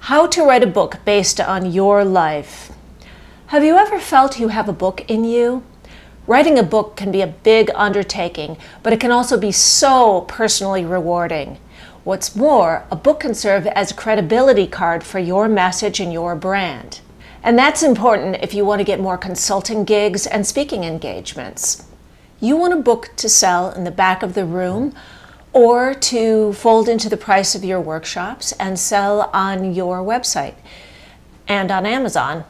How to write a book based on your life. Have you ever felt you have a book in you? Writing a book can be a big undertaking, but it can also be so personally rewarding. What's more, a book can serve as a credibility card for your message and your brand. And that's important if you want to get more consulting gigs and speaking engagements. You want a book to sell in the back of the room or to fold into the price of your workshops and sell on your website and on Amazon.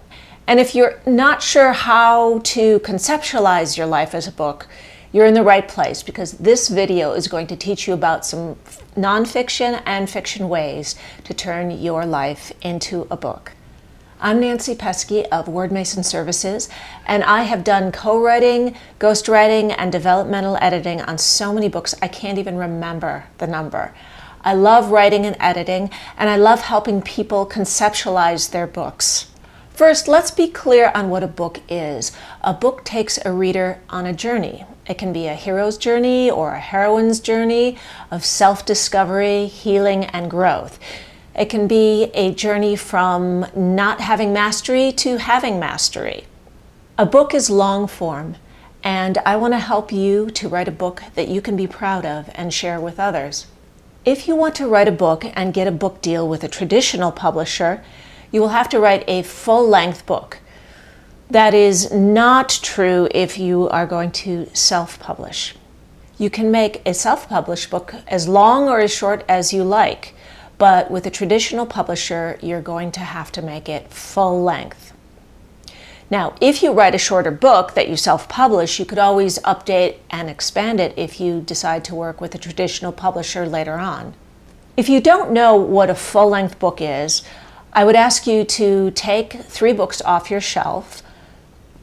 And if you're not sure how to conceptualize your life as a book, you're in the right place, because this video is going to teach you about some nonfiction and fiction ways to turn your life into a book. I'm Nancy Peske of Word Mason Services, and I have done co-writing, ghostwriting, and developmental editing on so many books I can't even remember the number. I love writing and editing, and I love helping people conceptualize their books. First, let's be clear on what a book is. A book takes a reader on a journey. It can be a hero's journey or a heroine's journey of self-discovery, healing, and growth. It can be a journey from not having mastery to having mastery. A book is long form, and I want to help you to write a book that you can be proud of and share with others. If you want to write a book and get a book deal with a traditional publisher, you will have to write a full-length book. That is not true if you are going to self-publish. You can make a self-published book as long or as short as you like, but with a traditional publisher, you're going to have to make it full length. Now, if you write a shorter book that you self-publish, you could always update and expand it if you decide to work with a traditional publisher later on. If you don't know what a full-length book is, I would ask you to take 3 books off your shelf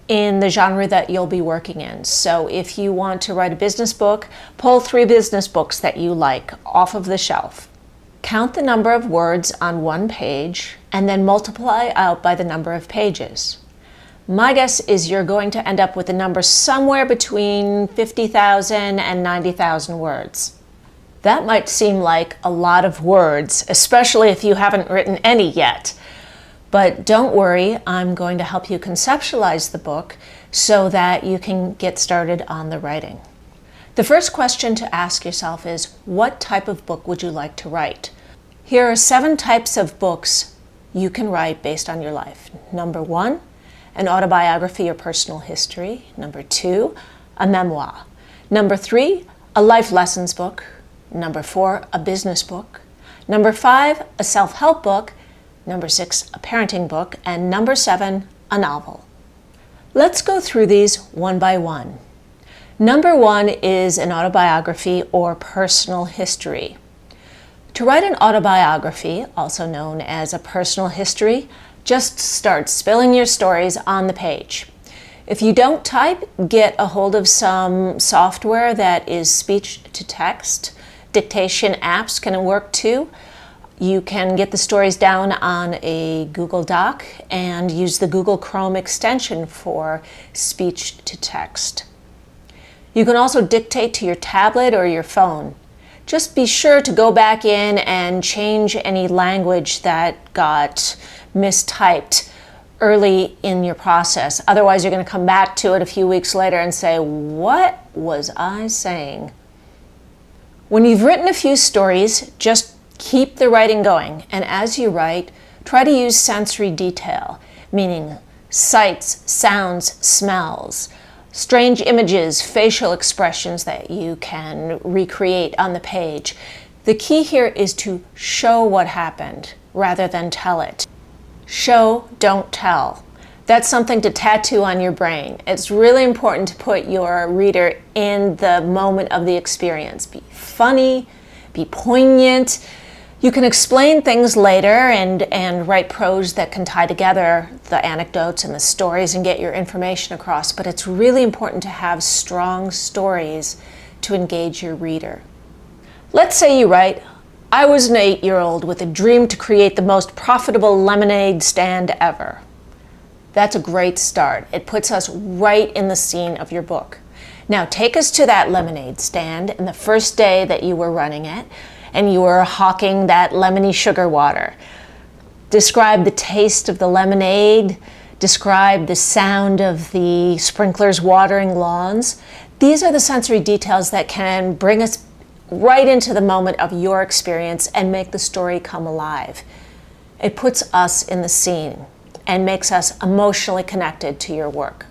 in the genre that you'll be working in. So if you want to write a business book, pull 3 business books that you like off of the shelf. Count the number of words on one page and then multiply out by the number of pages. My guess is you're going to end up with a number somewhere between 50,000 and 90,000 words. That might seem like a lot of words, especially if you haven't written any yet. But don't worry, I'm going to help you conceptualize the book so that you can get started on the writing. The first question to ask yourself is, what type of book would you like to write? Here are 7 types of books you can write based on your life. Number 1, an autobiography or personal history. Number 2, a memoir. Number 3, a life lessons book. Number 4, a business book. Number 5, a self-help book. Number 6, a parenting book. And number 7, a novel. Let's go through these one by one. Number 1 is an autobiography or personal history. To write an autobiography, also known as a personal history, just start spilling your stories on the page. If you don't type, get a hold of some software that is speech to text. Dictation apps can work too. You can get the stories down on a Google Doc and use the Google Chrome extension for speech to text. You can also dictate to your tablet or your phone. Just be sure to go back in and change any language that got mistyped early in your process. Otherwise, you're going to come back to it a few weeks later and say, what was I saying? When you've written a few stories, just keep the writing going. And as you write, try to use sensory detail, meaning sights, sounds, smells, strange images, facial expressions that you can recreate on the page. The key here is to show what happened rather than tell it. Show, don't tell. That's something to tattoo on your brain. It's really important to put your reader in the moment of the experience. Be funny, be poignant. You can explain things later and write prose that can tie together the anecdotes and the stories and get your information across, but it's really important to have strong stories to engage your reader. Let's say you write, I was an 8-year-old with a dream to create the most profitable lemonade stand ever. That's a great start. It puts us right in the scene of your book. Now take us to that lemonade stand and the first day that you were running it, and you were hawking that lemony sugar water. describe the taste of the lemonade, describe the sound of the sprinklers watering lawns. These are the sensory details that can bring us right into the moment of your experience and make the story come alive. It puts us in the scene and makes us emotionally connected to your work.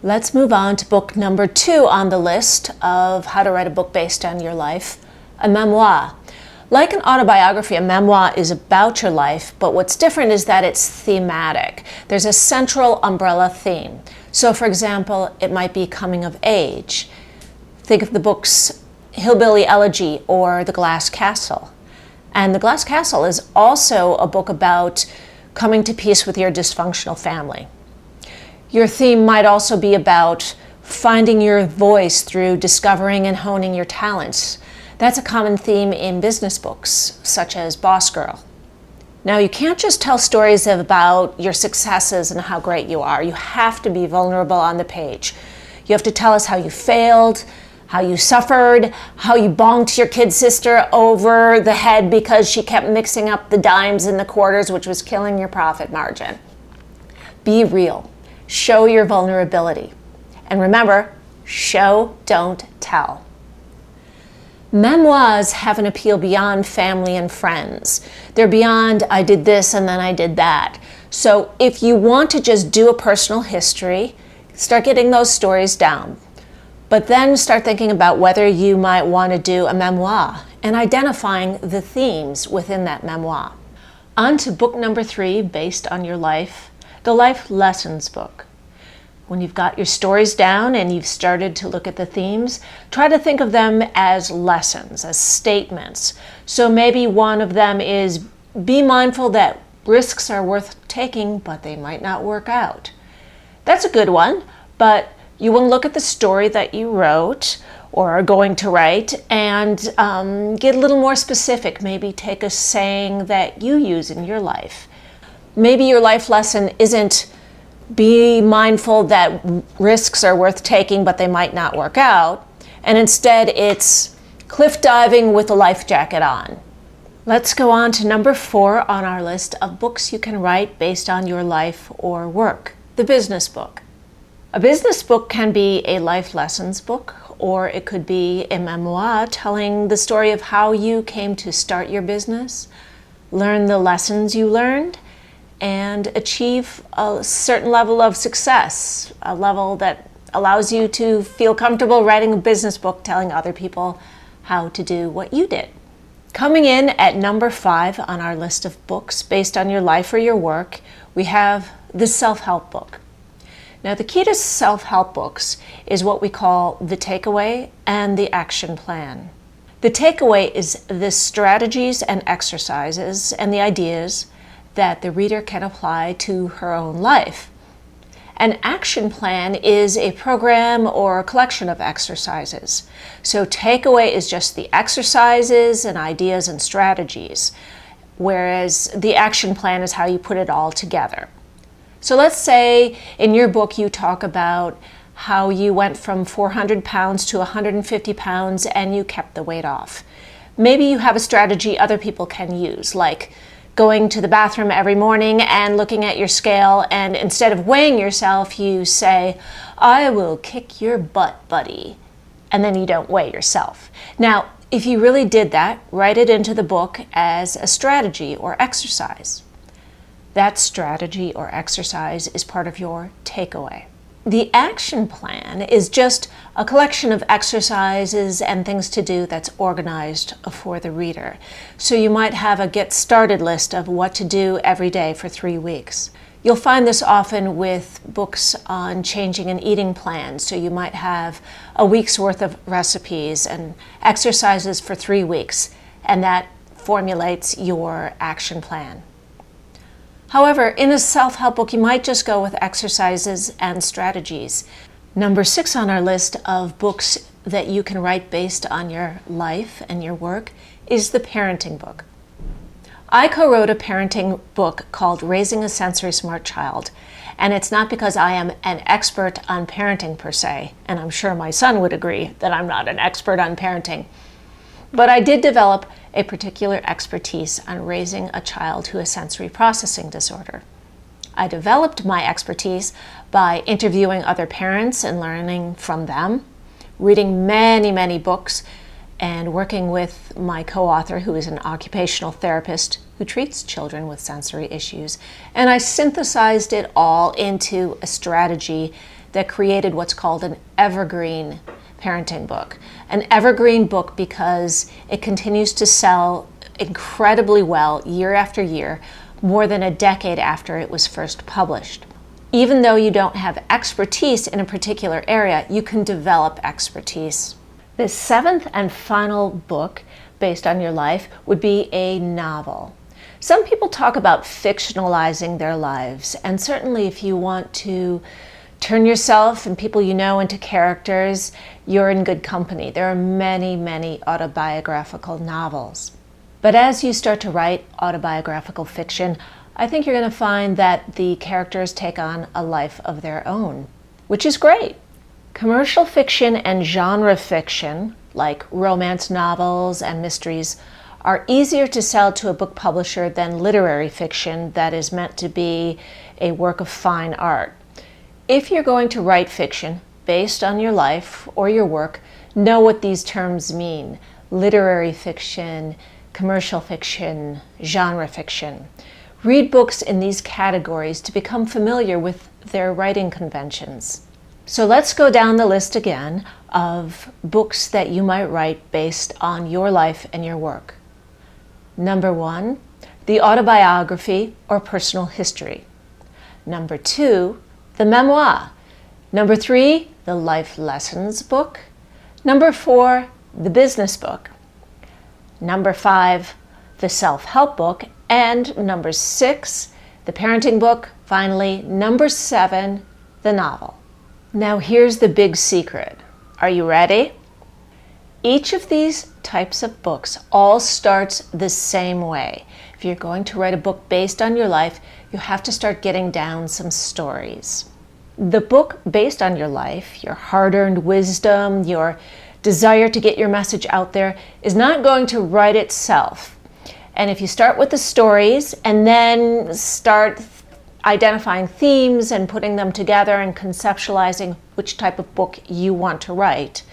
Let's move on to book number 2 on the list of how to write a book based on your life, a memoir. Like an autobiography, a memoir is about your life, but what's different is that it's thematic. There's a central umbrella theme. So for example, it might be coming of age. Think of the books Hillbilly Elegy or The Glass Castle. And The Glass Castle is also a book about coming to peace with your dysfunctional family. Your theme might also be about finding your voice through discovering and honing your talents. That's a common theme in business books, such as Boss Girl. Now, you can't just tell stories about your successes and how great you are. You have to be vulnerable on the page. You have to tell us how you failed, how you suffered, how you bonked your kid sister over the head because she kept mixing up the dimes and the quarters, which was killing your profit margin. Be real. Show your vulnerability. And remember, show, don't tell. Memoirs have an appeal beyond family and friends. They're beyond, I did this and then I did that. So if you want to just do a personal history, start getting those stories down. But then start thinking about whether you might want to do a memoir and identifying the themes within that memoir. On to book number 3, based on your life, the Life Lessons book. When you've got your stories down and you've started to look at the themes, try to think of them as lessons, as statements. So maybe one of them is, be mindful that risks are worth taking, but they might not work out. That's a good one, but you want to look at the story that you wrote or are going to write and get a little more specific. Maybe take a saying that you use in your life. Maybe your life lesson isn't be mindful that risks are worth taking, but they might not work out. And instead, it's cliff diving with a life jacket on. Let's go on to number 4 on our list of books you can write based on your life or work, the business book. A business book can be a life lessons book, or it could be a memoir telling the story of how you came to start your business, learn the lessons you learned, and achieve a certain level of success, a level that allows you to feel comfortable writing a business book telling other people how to do what you did. Coming in at number 5 on our list of books based on your life or your work, we have the SelfHelp Book. Now, the key to self-help books is what we call the takeaway and the action plan. The takeaway is the strategies and exercises and the ideas that the reader can apply to her own life. An action plan is a program or a collection of exercises. So takeaway is just the exercises and ideas and strategies, whereas the action plan is how you put it all together. So let's say in your book you talk about how you went from 400 pounds to 150 pounds and you kept the weight off. Maybe you have a strategy other people can use, like going to the bathroom every morning and looking at your scale, and instead of weighing yourself, you say, I will kick your butt, buddy. And then you don't weigh yourself. Now, if you really did that, write it into the book as a strategy or exercise. That strategy or exercise is part of your takeaway. The action plan is just a collection of exercises and things to do that's organized for the reader. So you might have a get started list of what to do every day for 3 weeks. You'll find this often with books on changing an eating plan. So you might have a week's worth of recipes and exercises for 3 weeks, and that formulates your action plan. However, in a self-help book, you might just go with exercises and strategies. Number 6 on our list of books that you can write based on your life and your work is the parenting book. I co-wrote a parenting book called Raising a Sensory Smart Child, and it's not because I am an expert on parenting per se, and I'm sure my son would agree that I'm not an expert on parenting. But I did develop a particular expertise on raising a child who has sensory processing disorder. I developed my expertise by interviewing other parents and learning from them, reading many, many books, and working with my co-author, who is an occupational therapist who treats children with sensory issues. And I synthesized it all into a strategy that created what's called an evergreen parenting book. An evergreen book because it continues to sell incredibly well year after year, more than a decade after it was first published. Even though you don't have expertise in a particular area, you can develop expertise. The seventh and final book based on your life would be a novel. Some people talk about fictionalizing their lives, and certainly if you want to turn yourself and people you know into characters, you're in good company. There are many, many autobiographical novels. But as you start to write autobiographical fiction, I think you're going to find that the characters take on a life of their own, which is great. Commercial fiction and genre fiction, like romance novels and mysteries, are easier to sell to a book publisher than literary fiction that is meant to be a work of fine art. If you're going to write fiction based on your life or your work, know what these terms mean: literary fiction, commercial fiction, genre fiction. Read books in these categories to become familiar with their writing conventions. So let's go down the list again of books that you might write based on your life and your work. Number 1, the autobiography or personal history. Number 2, the memoir. Number 3, the life lessons book. Number 4, the business book. Number 5, the self-help book. And number 6, the parenting book. Finally, number 7, the novel. Now here's the big secret. Are you ready? Each of these types of books all starts the same way. If you're going to write a book based on your life, you have to start getting down some stories. The book based on your life, your hard-earned wisdom, your desire to get your message out there, is not going to write itself. And if you start with the stories and then start identifying themes and putting them together and conceptualizing which type of book you want to write,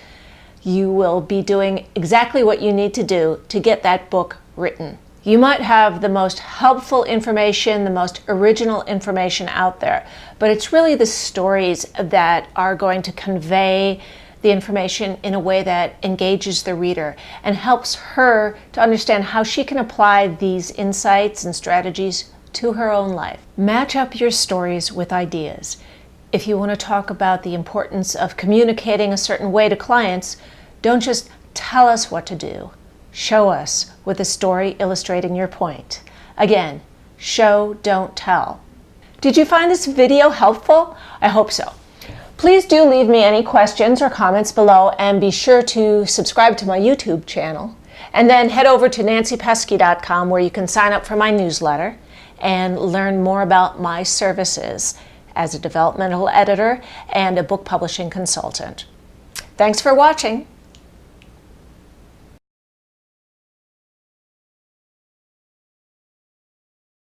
you will be doing exactly what you need to do to get that book written. You might have the most helpful information, the most original information out there, but it's really the stories that are going to convey the information in a way that engages the reader and helps her to understand how she can apply these insights and strategies to her own life. Match up your stories with ideas. If you want to talk about the importance of communicating a certain way to clients, don't just tell us what to do. Show us with a story illustrating your point. Again, show, don't tell. Did you find this video helpful? I hope so. Please do leave me any questions or comments below, and be sure to subscribe to my YouTube channel. And then head over to nancypeske.com where you can sign up for my newsletter and learn more about my services as a developmental editor and a book publishing consultant. Thanks for watching.